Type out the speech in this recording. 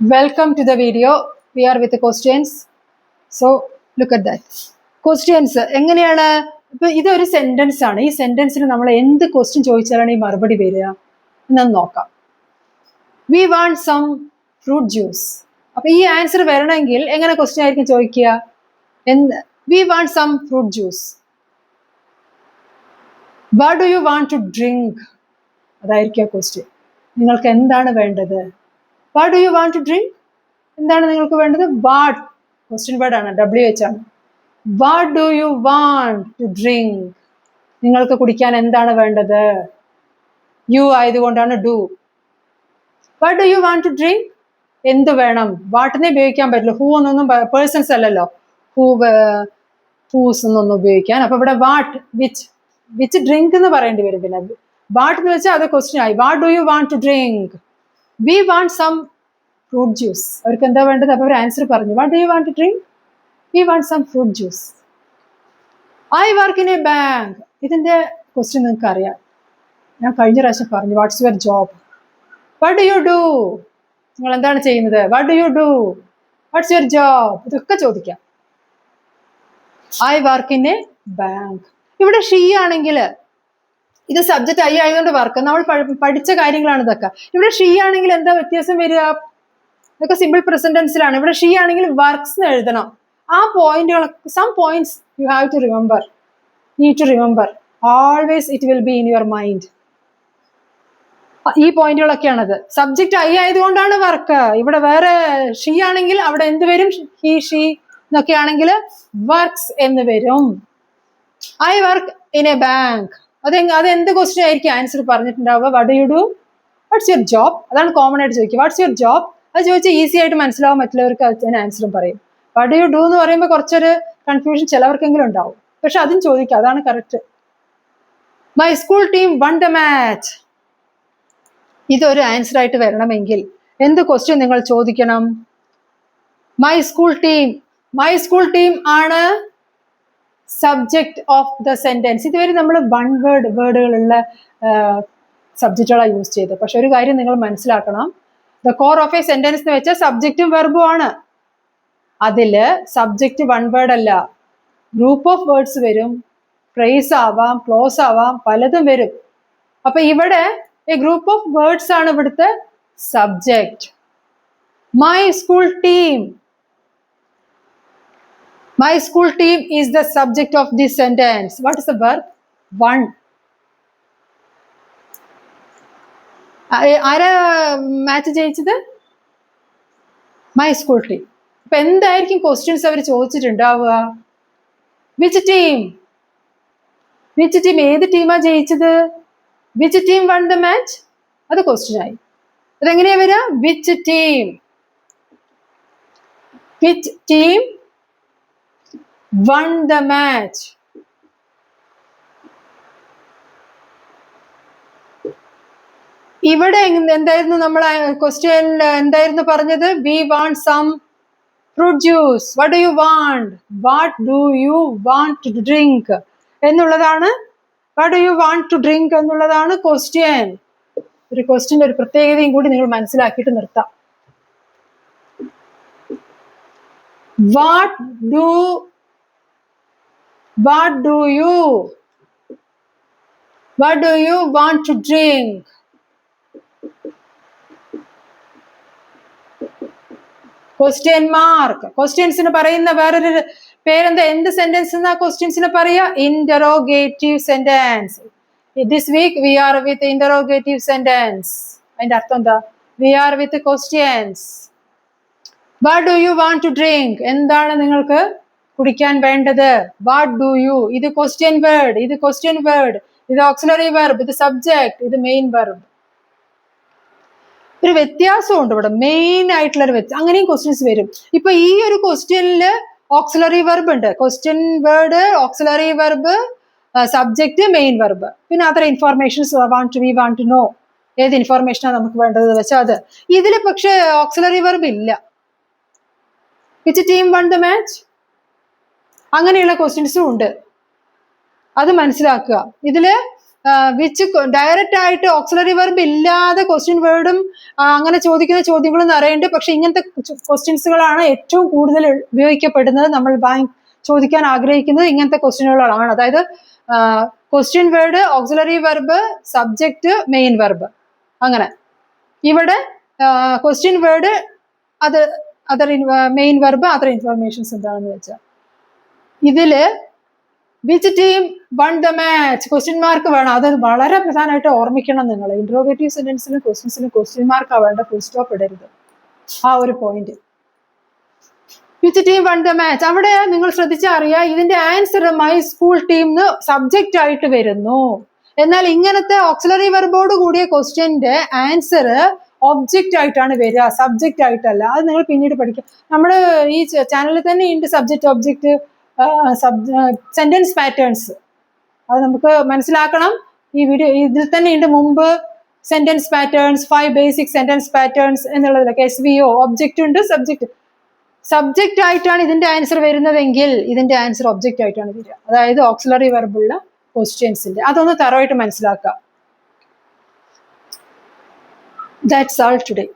Welcome to the video. We are with the questions. So look at that. Questions. എങ്ങനെയാണ് ഇപ്പൊ ഇതൊരു sentence ആണ്. ഈ സെന്റൻസിന് നമ്മൾ എന്ത് ക്വസ്റ്റ്യൻ ചോദിച്ചാലാണ് ഈ മറുപടി വരിക എന്നൊന്ന് നോക്കാം. We want some fruit juice. അപ്പൊ ഈ ആൻസർ വരണമെങ്കിൽ എങ്ങനെ ക്വസ്റ്റ്യൻ ആയിരിക്കും ചോദിക്കുക? We want some fruit juice. What do you want to drink? അതായിരിക്കും ക്വസ്റ്റ്യൻ. നിങ്ങൾക്ക് എന്താണ് വേണ്ടത്? What do you want to drink? എന്താണ് നിങ്ങൾക്ക് വേണ്ടത്? What ക്വസ്റ്റ്യൻ വേർഡ് ആണ്, WH ആണ്. What do you want to drink? നിങ്ങൾക്ക് കുടിക്കാൻ എന്താണ് വേണ്ടത്? You ആയതുകൊണ്ടാണ് do. What do you want to drink? എന്ത് വേണം? വാട്ടിനെ ഉപയോഗിക്കാൻ പറ്റില്ല. Who എന്നൊന്നും പേഴ്സൺസ് അല്ലല്ലോ. Who's എന്നൊന്നും ഉപയോഗിക്കാൻ. അപ്പൊ ഇവിടെ what, which drink എന്ന് പറയേണ്ടി വരും. പിന്നെ what എന്ന് വെച്ചാൽ അത് ക്വസ്റ്റ്യൻ ആയി. What do you want to drink? We want some fruit juice. അവർക്ക് എന്താ വേണ്ടത്? അപ്പൊ അവർ ആൻസർ പറഞ്ഞു. What do you want to drink? We want some fruit juice. I work in a bank. ഇതിന്റെ ക്വസ്റ്റ്യൻ നിങ്ങൾക്ക് അറിയാം. ഞാൻ കഴിഞ്ഞ പ്രാവശ്യം പറഞ്ഞു. Watts your job? What do you do? നിങ്ങൾ എന്താണ് ചെയ്യുന്നത്? What do you do? What's your job? ഇതൊക്കെ ചോദിക്കാം. I work in a bank. ഇവിടെ ഷീ ആണെങ്കിൽ ഇത് സബ്ജക്റ്റ് ഐ ആയതുകൊണ്ട് വർക്ക്, നമ്മൾ പഠിച്ച കാര്യങ്ങളാണ് ഇതൊക്കെ. ഇവിടെ ഷീ ആണെങ്കിൽ എന്താ വ്യത്യാസം വരിക? ഇതൊക്കെ സിമ്പിൾ പ്രസന്റൻസിലാണ്. ഇവിടെ ഷീ ആണെങ്കിൽ വർക്ക്സ് എന്ന് എഴുതണം. ആ പോയിന്റുകളൊക്കെ some points you have to remember, need to remember. Always it will be in your mind. ഈ പോയിന്റുകളൊക്കെയാണത്. സബ്ജക്റ്റ് ഐ ആയതുകൊണ്ടാണ് വർക്ക്. ഇവിടെ വേറെ ഷീ ആണെങ്കിൽ അവിടെ എന്ത് വരും? ഹി, ഷീ എന്നൊക്കെ ആണെങ്കിൽ വർക്ക്സ് എന്ന് വരും. I work in a bank. അതെന്ത് ക്വസ്റ്റ്യൻ ആയിരിക്കും ആൻസർ പറഞ്ഞിട്ടുണ്ടാവുക? What do you do? What's your job? അതാണ് കോമൺ ആയിട്ട് ചോദിക്കുക. What's your job? അത് ചോദിച്ചാൽ ഈസി ആയിട്ട് മനസ്സിലാവും, മറ്റുള്ളവർക്ക് അതിന് ആൻസറും പറയും. വാട്ട് ഡു യു ഡു എന്ന് പറയുമ്പോൾ കുറച്ചൊരു കൺഫ്യൂഷൻ ചിലവർക്കെങ്കിലും ഉണ്ടാവും. പക്ഷെ അതും ചോദിക്കുക, അതാണ് correct. My school team won the match. ഇതൊരു ആൻസർ ആയിട്ട് വരണമെങ്കിൽ എന്ത് ക്വസ്റ്റ്യൻ നിങ്ങൾ ചോദിക്കണം? My school team. My school team ആണ് സബ്ജക്ട് ഓഫ് ദ സെന്റൻസ്. ഇതുവരെ നമ്മൾ വൺ വേർഡുകളുള്ള സബ്ജക്റ്റുകളാണ് യൂസ് ചെയ്തത്. പക്ഷെ ഒരു കാര്യം നിങ്ങൾ മനസ്സിലാക്കണം, the core of A sentence എന്ന് വെച്ചാൽ സബ്ജക്റ്റും വെർബും ആണ്. അതില് സബ്ജക്റ്റ് വൺ വേർഡ് അല്ല, ഗ്രൂപ്പ് ഓഫ് വേർഡ്സ് വരും. ഫ്രേസ് ആവാം, ക്ലോസ് ആവാം, പലതും വരും. അപ്പൊ ഇവിടെ എ ഗ്രൂപ്പ് ഓഫ് വേർഡ്സ് ആണ് ഇവിടുത്തെ subject. My school team. My school team is the subject of this sentence. What is the verb? One. ആരാ മാച്ച് ജയിച്ചത്? My school team. അപ്പൊ എന്തായിരിക്കും ക്വസ്റ്റ്യൻസ് അവർ ചോദിച്ചിട്ടുണ്ടാവുക? Which team? Which team? ഏത് ടീമാ ജയിച്ചത്? Which team won the match? അത് ക്വസ്റ്റ്യൻ ആയി. അതെങ്ങനെയാ വരിക? Which team? Which team won the match? ഇവിടെ എന്തായിരുന്നു നമ്മൾ ക്വസ്റ്റ്യൻ എന്തായിരുന്നു പറഞ്ഞത്? We want some fruit juice. What do you want? What do you want to drink? എന്നുള്ളതാണ്. What do you want to drink എന്നുള്ളതാണ് ക്വസ്റ്റ്യൻ. ഒരു ക്വസ്റ്റ്യൻ്റെ ഒരു പ്രത്യേകതയും കൂടി നിങ്ങൾ മനസ്സിലാക്കിയിട്ട് നിർത്താം. What do you want to drink? Question mark. ക്വസ്റ്റ്യൻസിന് പറയുന്ന വേറൊരു പേരെന്താ? എന്ത് സെന്റൻസ് എന്നാ ക്വസ്റ്റ്യൻസിന് പറയാ? Interrogative sentence. This week we are with interrogative sentence. അതിന്റെ അർത്ഥം എന്താ? We are with questions. What do you want to drink? എന്താണ് നിങ്ങൾക്ക് കുടിക്കാൻ വേണ്ടത്? What do you? ഇത് ക്വസ്റ്റ്യൻ വേർഡ്, ഇത് ക്വസ്റ്റ്യൻ വേർഡ്, ഇത് ഓക്സിലറി വെർബ്, ഇത് സബ്ജക്ട്, ഇത് മെയിൻ വെർബ്. ഒരു വ്യത്യാസമുണ്ട് ഇവിടെ, മെയിൻ ആയിട്ടുള്ള ഒരു വ്യത്യാസം. അങ്ങനെയും ക്വസ്റ്റ്യൻസ് വരും. ഇപ്പൊ ഈ ഒരു ക്വസ്റ്റ്യനില് ഓക്സിലറി വെർബ് ഉണ്ട്. Question word, auxiliary verb, subject, main verb, പിന്നെ other informations we want to know. ഏത് ഇൻഫോർമേഷനാണ് നമുക്ക് വേണ്ടത് വെച്ചാൽ അത്. ഇതില് പക്ഷെ ഓക്സിലറി വെർബ് ഇല്ല. Which team won the match? അങ്ങനെയുള്ള ക്വസ്റ്റ്യൻസും ഉണ്ട്. അത് മനസ്സിലാക്കുക. ഇതില് വിച്ച് ഡയറക്റ്റ് ആയിട്ട് ഓക്സിലറി വെർബ് ഇല്ലാതെ ക്വസ്റ്റ്യൻ വേർഡും അങ്ങനെ ചോദിക്കുന്ന ചോദ്യങ്ങളും നിറയുണ്ട്. പക്ഷെ ഇങ്ങനത്തെ ക്വസ്റ്റ്യൻസുകളാണ് ഏറ്റവും കൂടുതൽ ഉപയോഗിക്കപ്പെടുന്നത്. നമ്മൾ ചോദിക്കാൻ ആഗ്രഹിക്കുന്നത് ഇങ്ങനത്തെ ക്വസ്റ്റ്യനുകളാണ്. അതായത് question word, auxiliary verb, subject, main verb. അങ്ങനെ ഇവിടെ question word, other main verb, other informations എന്താണെന്ന് വെച്ചാൽ ഇതില് which team won the match question mark വേണം. അത് വളരെ പ്രധാനമായിട്ട് ഓർമ്മിക്കണം നിങ്ങൾ. ഇൻട്രോഗേറ്റീവ് സെന്റൻസിലും ക്വസ്റ്റ്യൻസിലും ക്വസ്റ്റ്യൻ മാർക്ക് വേണ്ട, ഫുൾ സ്റ്റോപ്പ് ഇടരുത്. ആ ഒരു point. Which team won the match, അവിടെ നിങ്ങൾ ശ്രദ്ധിച്ചറിയാം ഇതിന്റെ answer my school team subject ആയിട്ട് വരുന്നു. എന്നാൽ ഇങ്ങനത്തെ ഓക്സിലറി വെർബോട് കൂടിയ ക്വസ്റ്റ്യന്റെ ആൻസർ ഒബ്ജക്റ്റ് ആയിട്ടാണ് വരിക, സബ്ജക്റ്റ് ആയിട്ടല്ല. അത് നിങ്ങൾ പിന്നീട് പഠിക്കുക. നമ്മുടെ ഈ ചാനലിൽ തന്നെ ഉണ്ട് സബ്ജക്റ്റ്, ഒബ്ജക്റ്റ്, സെന്റൻസ് പാറ്റേൺസ്. അത് നമുക്ക് മനസ്സിലാക്കണം. ഈ വീഡിയോ ഇതിൽ തന്നെ ഉണ്ട് മുമ്പ് sentence patterns, 5 basic sentence patterns എന്നുള്ളതിലൊക്കെ SVO, ഒബ്ജക്റ്റ് ഉണ്ട്, സബ്ജക്റ്റ് ആയിട്ടാണ് ഇതിന്റെ ആൻസർ വരുന്നതെങ്കിൽ ഇതിന്റെ ആൻസർ ഒബ്ജക്റ്റ് ആയിട്ടാണ് വരിക. അതായത് ഓക്സിലറി വെർബുള്ള ക്വസ്റ്റ്യൻസിന്റെ. അതൊന്ന് തറവായിട്ട് മനസ്സിലാക്കുക. That's all today.